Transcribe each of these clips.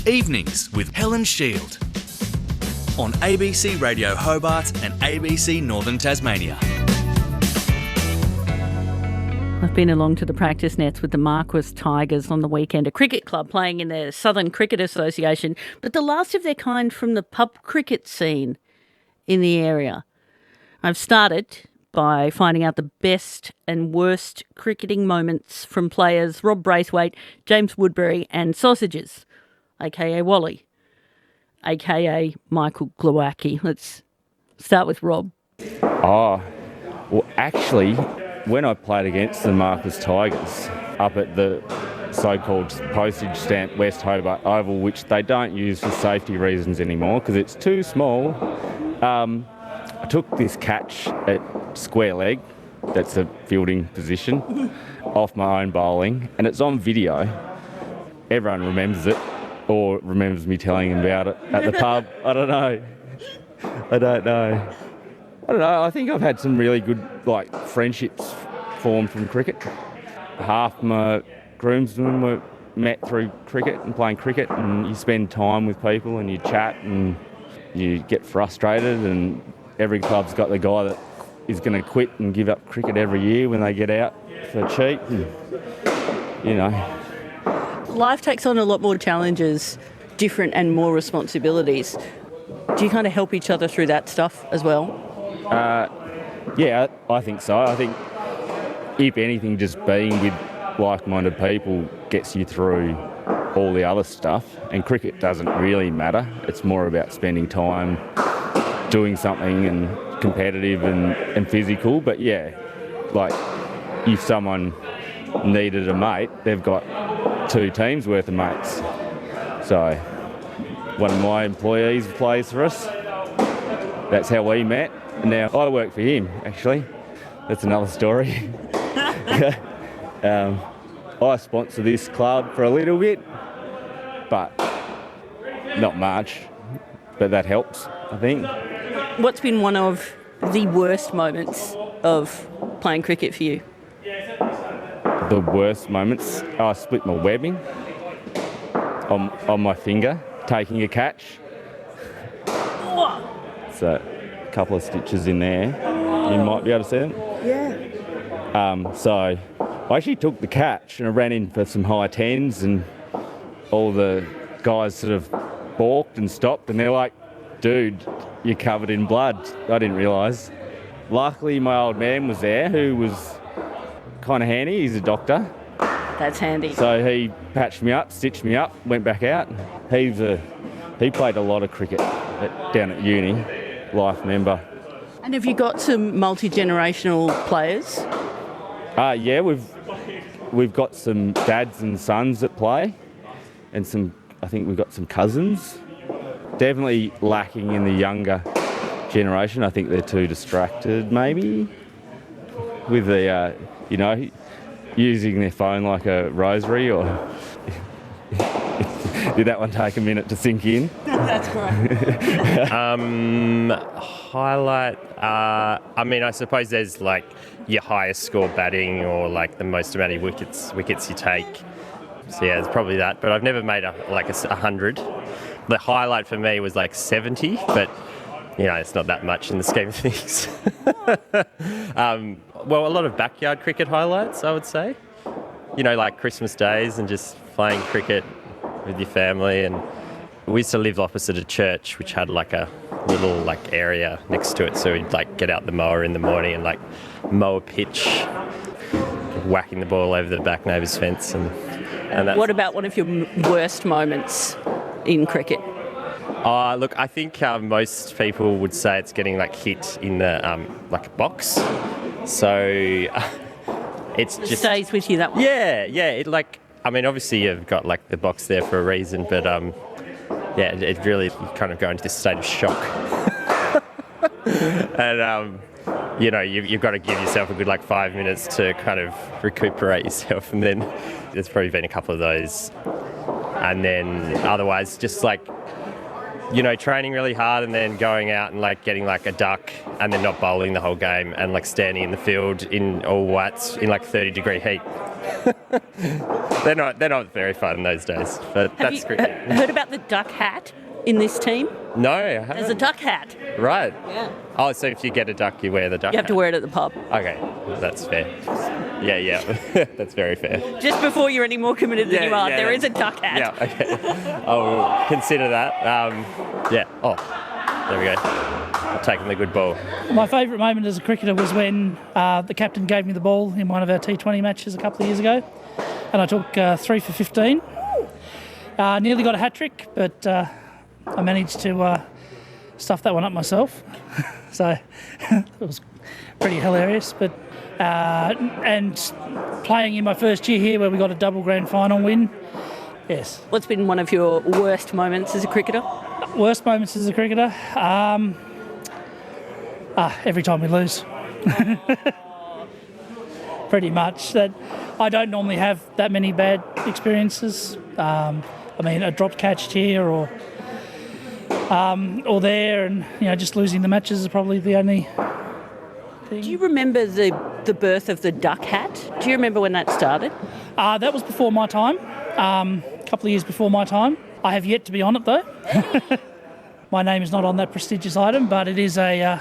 Evenings with Helen Shield on ABC Radio Hobart and ABC Northern Tasmania. I've been along to the practice nets with the Marquis Tigers on the weekend, a cricket club playing in the Southern Cricket Association, but the last of their kind from the pub cricket scene in the area. I've started by finding out the best and worst cricketing moments from players Rob Braithwaite, James Woodberry and Sausages, a.k.a. Wally, a.k.a. Michael Glowacki. Let's start with Rob. Oh, well, actually, when I played against the Marquis Tigers up at the so-called postage stamp West Hobart Oval, which they don't use for safety reasons anymore because it's too small, I took this catch at square leg, that's a fielding position, off my own bowling, and it's on video. Everyone remembers it, or remembers me telling them about it at the pub. I don't know. I think I've had some really good friendships formed from cricket. Half my groomsmen were met through cricket and playing cricket, and you spend time with people and you chat and you get frustrated, and every club's got the guy that is going to quit and give up cricket every year when they get out for cheap. And, Life takes on a lot more challenges, different and more responsibilities. Do you kind of help each other through that stuff as well? Yeah, I think so. I think, if anything, just being with like-minded people gets you through all the other stuff, and cricket doesn't really matter. It's more about spending time doing something and competitive and physical. But yeah, if someone needed a mate, they've got 2 teams worth of mates. So one of my employees plays for us. That's how we met. And now I work for him, actually. That's another story. I sponsor this club for a little bit, but not much. But that helps, I think. What's been one of the worst moments of playing cricket for you? The worst moments? I split my webbing on my finger, taking a catch. So a couple of stitches in there. You might be able to see them. Yeah. So I actually took the catch and I ran in for some high tens, and all the guys sort of balked and stopped, and they're like, "Dude, you're covered in blood." I didn't realise. Luckily, my old man was there, who was kind of handy. He's a doctor. That's handy. So he patched me up, stitched me up, went back out. He played a lot of cricket down at uni, life member. And have you got some multi-generational players? Yeah, we've got some dads and sons that play, and I think we've got some cousins. Definitely lacking in the younger generation. I think they're too distracted, maybe, with the, using their phone like a rosary, or... Did that one take a minute to sink in? That's correct. Highlight, I suppose there's your highest score batting, or the most amount of wickets you take. So yeah, it's probably that. But I've never made a 100. The highlight for me was 70, but it's not that much in the scheme of things. Well, a lot of backyard cricket highlights, I would say. Christmas days and just playing cricket with your family. And we used to live opposite a church which had a little area next to it, so we'd get out the mower in the morning and mow a pitch, whacking the ball over the back neighbour's fence. And that's... What about one of your worst moments in cricket? Look, I think most people would say it's getting hit in the box. So it's just stays with you, that one. Yeah. It obviously you've got the box there for a reason, but it really kind of go into this state of shock. And you've got to give yourself a good 5 minutes to kind of recuperate yourself, and then there's probably been a couple of those, and then otherwise just training really hard and then going out and like getting like a duck and then not bowling the whole game and like standing in the field in all whites in like 30-degree heat. They're not very fun in those days, but that's great. Heard about the duck hat in this team? No, I haven't. There's a duck hat. Right. Yeah. Oh, so if you get a duck, you wear the duck You have to hat. wear it at the pub. Okay, that's fair. Yeah, that's very fair. Just before you're any more committed than you are, there is a duck hat. Yeah, okay. I'll consider that. Oh, there we go. I've taken the good ball. My favourite moment as a cricketer was when the captain gave me the ball in one of our T20 matches a couple of years ago, and I took 3 for 15. Nearly got a hat-trick, but I managed to stuff that one up myself. So it was pretty hilarious. But and playing in my first year here where we got a double grand final win, yes. What's been one of your worst moments as a cricketer? Worst moments as a cricketer? Every time we lose. Pretty much. That I don't normally have that many bad experiences. A dropped catch here or there, and just losing the matches is probably the only thing. Do you remember the birth of the duck hat? Do you remember when that started? That was before my time. A couple of years before my time. I have yet to be on it though. My name is not on that prestigious item, but it is a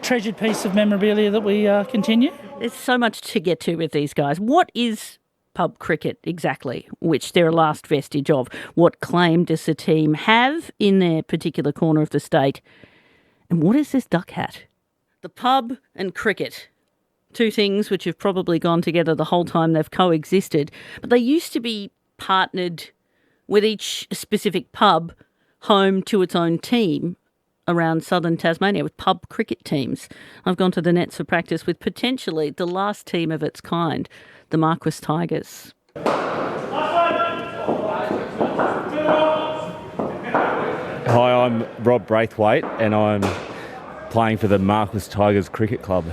treasured piece of memorabilia that we continue. There's so much to get to with these guys. What is pub cricket exactly, which they're a last vestige of? What claim does the team have in their particular corner of the state? And what is this duck hat? The pub and cricket, two things which have probably gone together the whole time they've coexisted, but they used to be partnered with each specific pub home to its own team around southern Tasmania with pub cricket teams. I've gone to the nets for practice with potentially the last team of its kind, the Marquis Tigers. Hi, I'm Rob Braithwaite and I'm playing for the Marquis Tigers Cricket Club.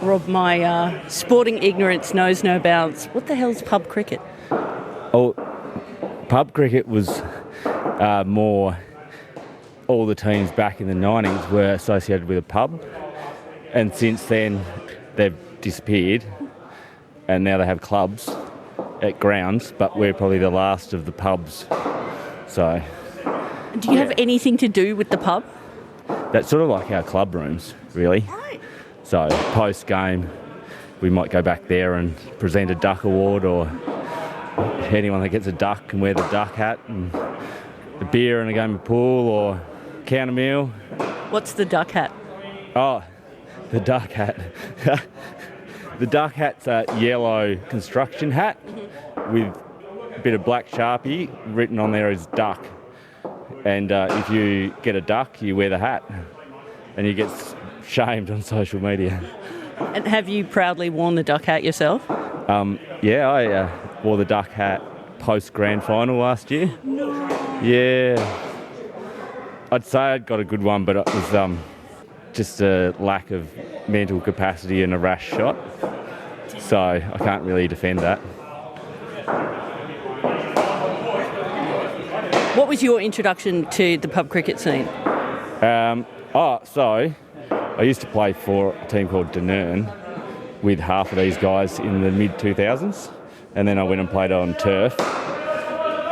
Rob, my sporting ignorance knows no bounds. What the hell's pub cricket? Oh, pub cricket was more... All the teams back in the 90s were associated with a pub, and since then they've disappeared and now they have clubs at grounds, but we're probably the last of the pubs. So do you have anything to do with the pub? That's sort of like our club rooms, really. Right. So post game we might go back there and present a duck award, or anyone that gets a duck can wear the duck hat, and a beer and a game of pool or counter meal. What's the duck hat? Oh, the duck hat. The duck hat's a yellow construction hat with a bit of black Sharpie written on there as duck. And if you get a duck, you wear the hat and you get shamed on social media. And have you proudly worn the duck hat yourself? Yeah, I wore the duck hat post grand final last year. No. Yeah. I'd say I'd got a good one, but it was just a lack of mental capacity and a rash shot. So I can't really defend that. What was your introduction to the pub cricket scene? So I used to play for a team called Dunern with half of these guys in the mid-2000s, and then I went and played on turf.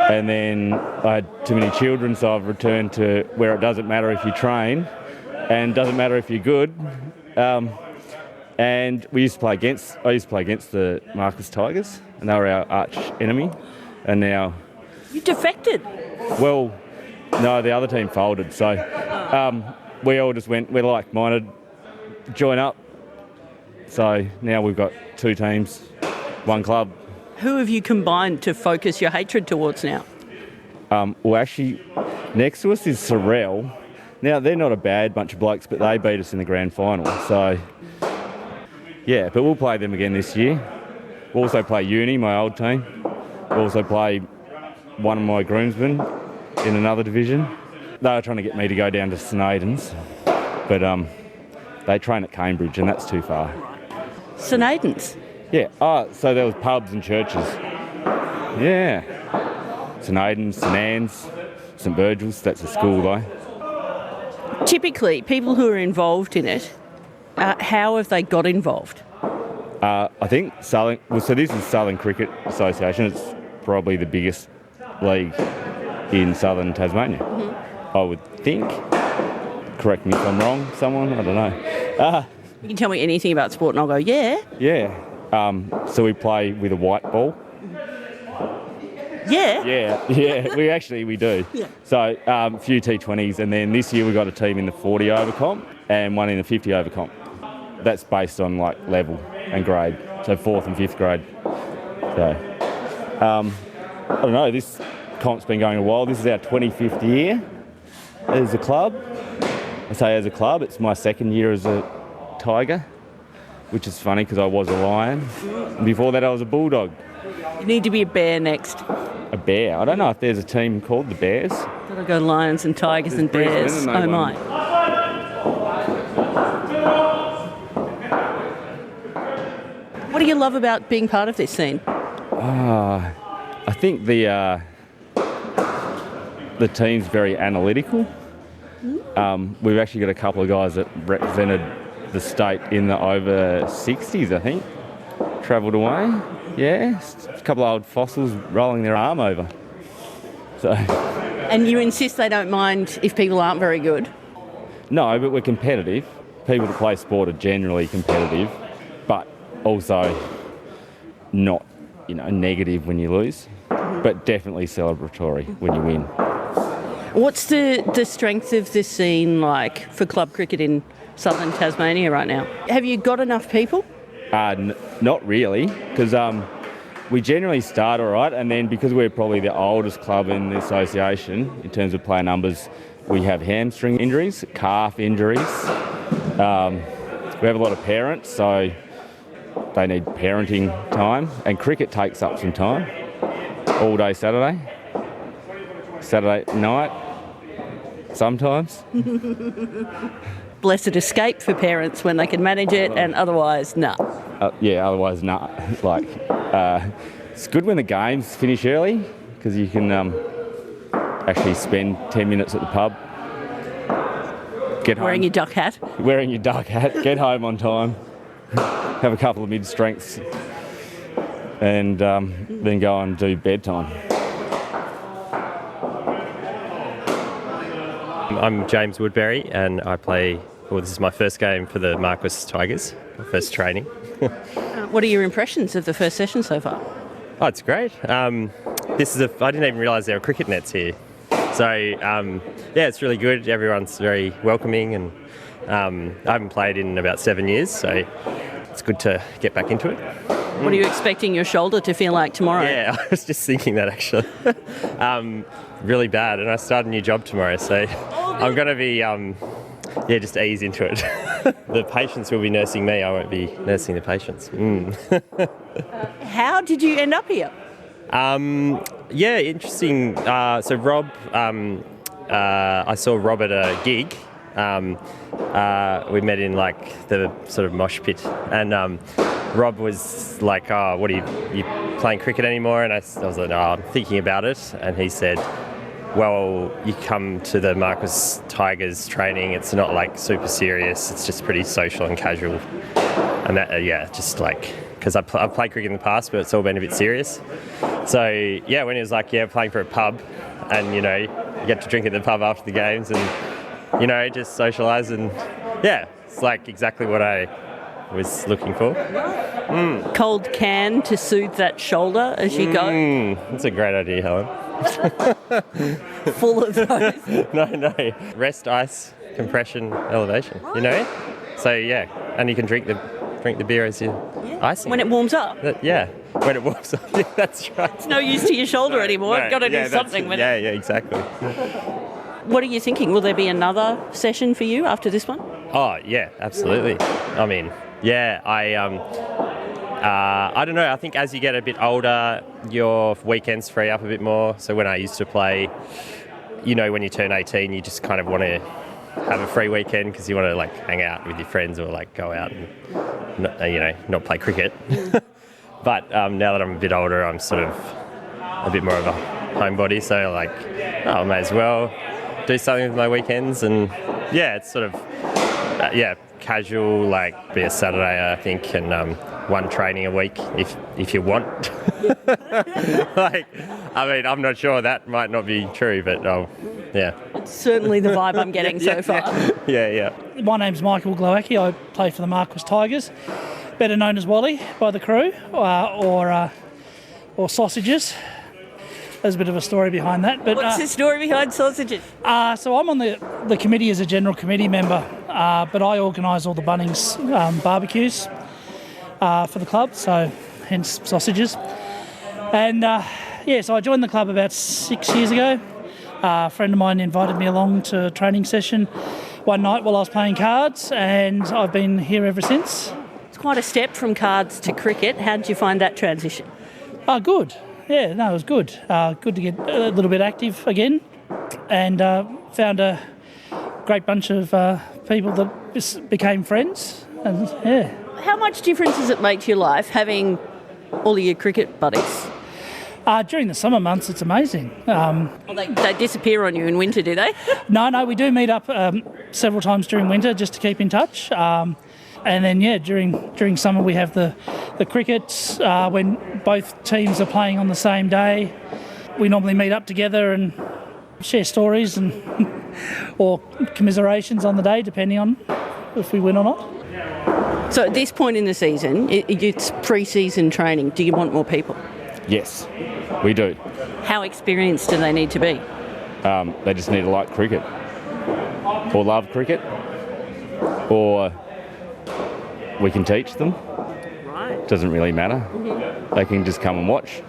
And then I had too many children, so I've returned to where it doesn't matter if you train and doesn't matter if you're good. And I used to play against the Marquis Tigers, and they were our arch enemy. And now... You defected? Well, no, the other team folded, so we all just went, we're like-minded, join up. So now we've got two teams, one club. Who have you combined to focus your hatred towards now? Well, actually, next to us is Sorrel. Now, they're not a bad bunch of blokes, but they beat us in the grand final. So, yeah, but we'll play them again this year. We'll also play Uni, my old team. We'll also play one of my groomsmen in another division. They were trying to get me to go down to St Aidan's, but they train at Cambridge, and that's too far. St Aidan's? Yeah. Oh, so there was pubs and churches. Yeah. St Aidan's, St Anne's, St Virgil's. That's a school though. Typically, people who are involved in it, how have they got involved? I think Southern. Well, so this is Southern Cricket Association. It's probably the biggest league in Southern Tasmania. Mm-hmm. I would think. Correct me if I'm wrong. Someone, I don't know. You can tell me anything about sport, and I'll go, yeah. Yeah. So we play with a white ball. Yeah. Yeah. We do. Yeah. So a few T20s, and then this year we got a team in the 40 over comp and one in the 50 over comp. That's based on like level and grade, so 4th and 5th grade. So I don't know. This comp's been going a while. This is our 25th year as a club. I say as a club, it's my 2nd year as a tiger, which is funny because I was a lion. Before that, I was a bulldog. You need to be a bear next. A bear? I don't know if there's a team called the Bears. Gotta go lions and tigers and bears. Oh my. What do you love about being part of this scene? I think the team's very analytical. We've actually got a couple of guys that represented the state in the over 60s, I think. Travelled away. Yeah, a couple of old fossils rolling their arm over. So. And you insist they don't mind if people aren't very good? No, but we're competitive. People that play sport are generally competitive, but also not, negative when you lose, but definitely celebratory when you win. What's the strength of this scene like for club cricket in Southern Tasmania right now? Have you got enough people? Not really, because we generally start all right, and then because we're probably the oldest club in the association in terms of player numbers, we have hamstring injuries, calf injuries. We have a lot of parents, so they need parenting time, and cricket takes up some time. All day Saturday night, sometimes. Blessed escape for parents when they can manage it, and otherwise, nah. Otherwise, nah. It's good when the games finish early because you can actually spend 10 minutes at the pub. Get home. Wearing your duck hat, get home on time, have a couple of mid-strengths, and then go and do bedtime. I'm James Woodberry, and I play. This is my first game for the Marquis Tigers, my first training. What are your impressions of the first session so far? Oh, it's great. I didn't even realise there were cricket nets here. So, it's really good. Everyone's very welcoming, and I haven't played in about 7 years, so it's good to get back into it. What are you expecting your shoulder to feel like tomorrow? Yeah, I was just thinking that actually. Really bad, and I start a new job tomorrow, so I'm going to be, just ease into it. The patients will be nursing me, I won't be nursing the patients. How did you end up here? Interesting. So Rob, I saw Rob at a gig. We met in like the sort of mosh pit, and Rob was like, "Oh, what are you playing cricket anymore?" And I was like, "No, I'm thinking about it." And he said, "Well, you come to the Marquis Tigers training. It's not like super serious. It's just pretty social and casual." And that, just like, because I've played cricket in the past, but it's all been a bit serious. So when he was like, playing for a pub, and you get to drink at the pub after the games, and just socialise, and it's like exactly what I was looking for. Cold can to soothe that shoulder as you go. That's a great idea, Helen. Full of those. No. Rest, ice, compression, elevation. So and you can drink the beer as you're icing. When it warms up. When it warms up. Yeah, that's right. It's no use to your shoulder anymore. You've got to do something with it. Yeah, exactly. What are you thinking? Will there be another session for you after this one? Oh, yeah, absolutely. I mean, I don't know. I think as you get a bit older, your weekends free up a bit more. So when I used to play, when you turn 18, you just kind of want to have a free weekend because you want to like hang out with your friends or like go out and not play cricket. But now that I'm a bit older, I'm sort of a bit more of a homebody, so like, I may as well do something with my weekends. And yeah, it's sort of, casual, like be a Saturday, I think, and one training a week if you want. Like, I mean, I'm not sure, that might not be true, but yeah. It's certainly the vibe I'm getting so far. Yeah. My name's Michael Glowacki. I play for the Marquis Tigers, better known as Wally by the crew, or Sausages. There's a bit of a story behind that. But what's the story behind Sausages? So I'm on the committee as a general committee member, but I organise all the Bunnings barbecues for the club, so hence Sausages. And so I joined the club about 6 years ago. A friend of mine invited me along to a training session one night while I was playing cards, and I've been here ever since. It's quite a step from cards to cricket. How did you find that transition? Good. Yeah, no, it was good. Good to get a little bit active again, and found a great bunch of people that just became friends. And yeah. How much difference does it make to your life having all of your cricket buddies? During the summer months, it's amazing. They disappear on you in winter, do they? No, we do meet up several times during winter just to keep in touch. And then, during summer we have the cricket when both teams are playing on the same day. We normally meet up together and share stories and or commiserations on the day, depending on if we win or not. So at this point in the season, it's pre-season training. Do you want more people? Yes, we do. How experienced do they need to be? They just need to like cricket, or love cricket, or we can teach them. Right. Doesn't really matter. Mm-hmm. They can just come and watch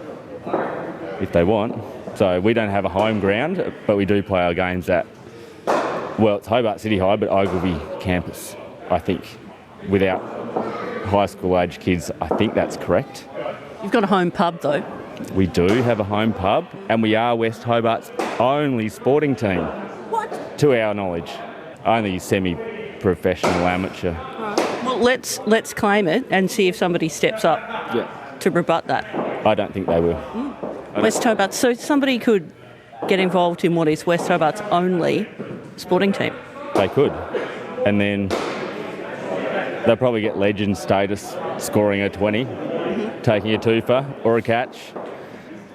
if they want. So we don't have a home ground, but we do play our games at, it's Hobart City High, but Ogilvy campus, I think. Without high school age kids, I think that's correct. You've got a home pub though. We do have a home pub, and we are West Hobart's only sporting team. What? To our knowledge. Only semi-professional amateur. Well, let's claim it and see if somebody steps up to rebut that. I don't think they will. West Hobart. So somebody could get involved in what is West Hobart's only sporting team. They could. And then they'll probably get legend status scoring a 20, taking a twofer or a catch.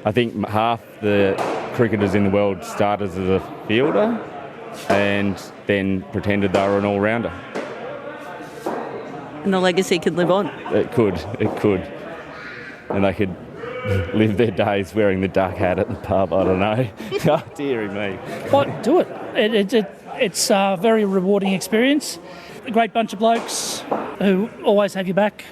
I think half the cricketers in the world started as a fielder and then pretended they were an all-rounder. And the legacy could live on. It could. And they could live their days wearing the duck hat at the pub, I don't know. Oh, dearie me. But do it. It's a very rewarding experience. A great bunch of blokes who always have your back.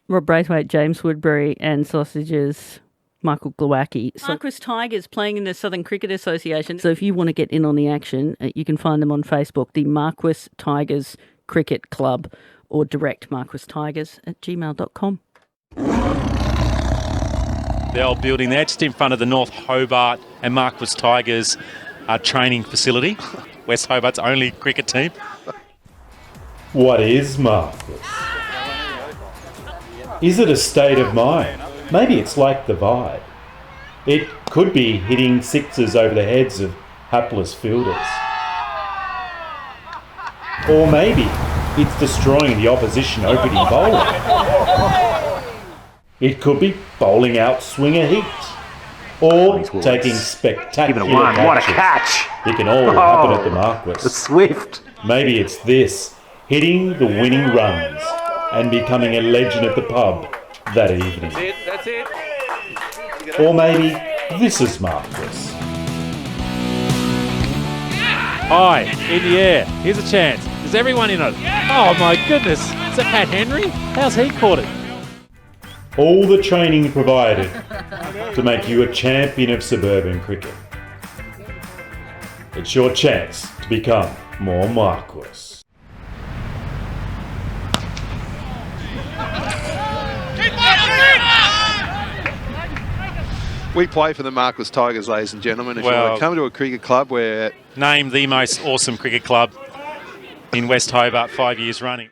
Rob Braithwaite, James Woodberry and Sausages, Michael Glowacki. Marquis Tigers playing in the Southern Cricket Association. So if you want to get in on the action, you can find them on Facebook, the Marquis Tigers Cricket Club, or direct marquistigers@gmail.com. The old building there, just in front of the North Hobart and Marquis Tigers training facility. West Hobart's only cricket team. What is Marquis? Is it a state of mind? Maybe it's like the vibe. It could be hitting sixes over the heads of hapless fielders. Or maybe it's destroying the opposition opening bowler. It could be bowling out swinger heat. Or taking spectacular catches. What a catch! It can all happen at the Marquis. The Swift. Maybe it's this, hitting the winning runs and becoming a legend at the pub that evening. That's it. Or maybe this is Marquis. High, in the air. Here's a chance. Is everyone in it? Oh my goodness. Is that Pat Henry? How's he caught it? All the training provided to make you a champion of suburban cricket. It's your chance to become more Marquis. We play for the Marquis Tigers, ladies and gentlemen. If you want to come to a cricket club where... Name the most awesome cricket club in West Hobart 5 years running.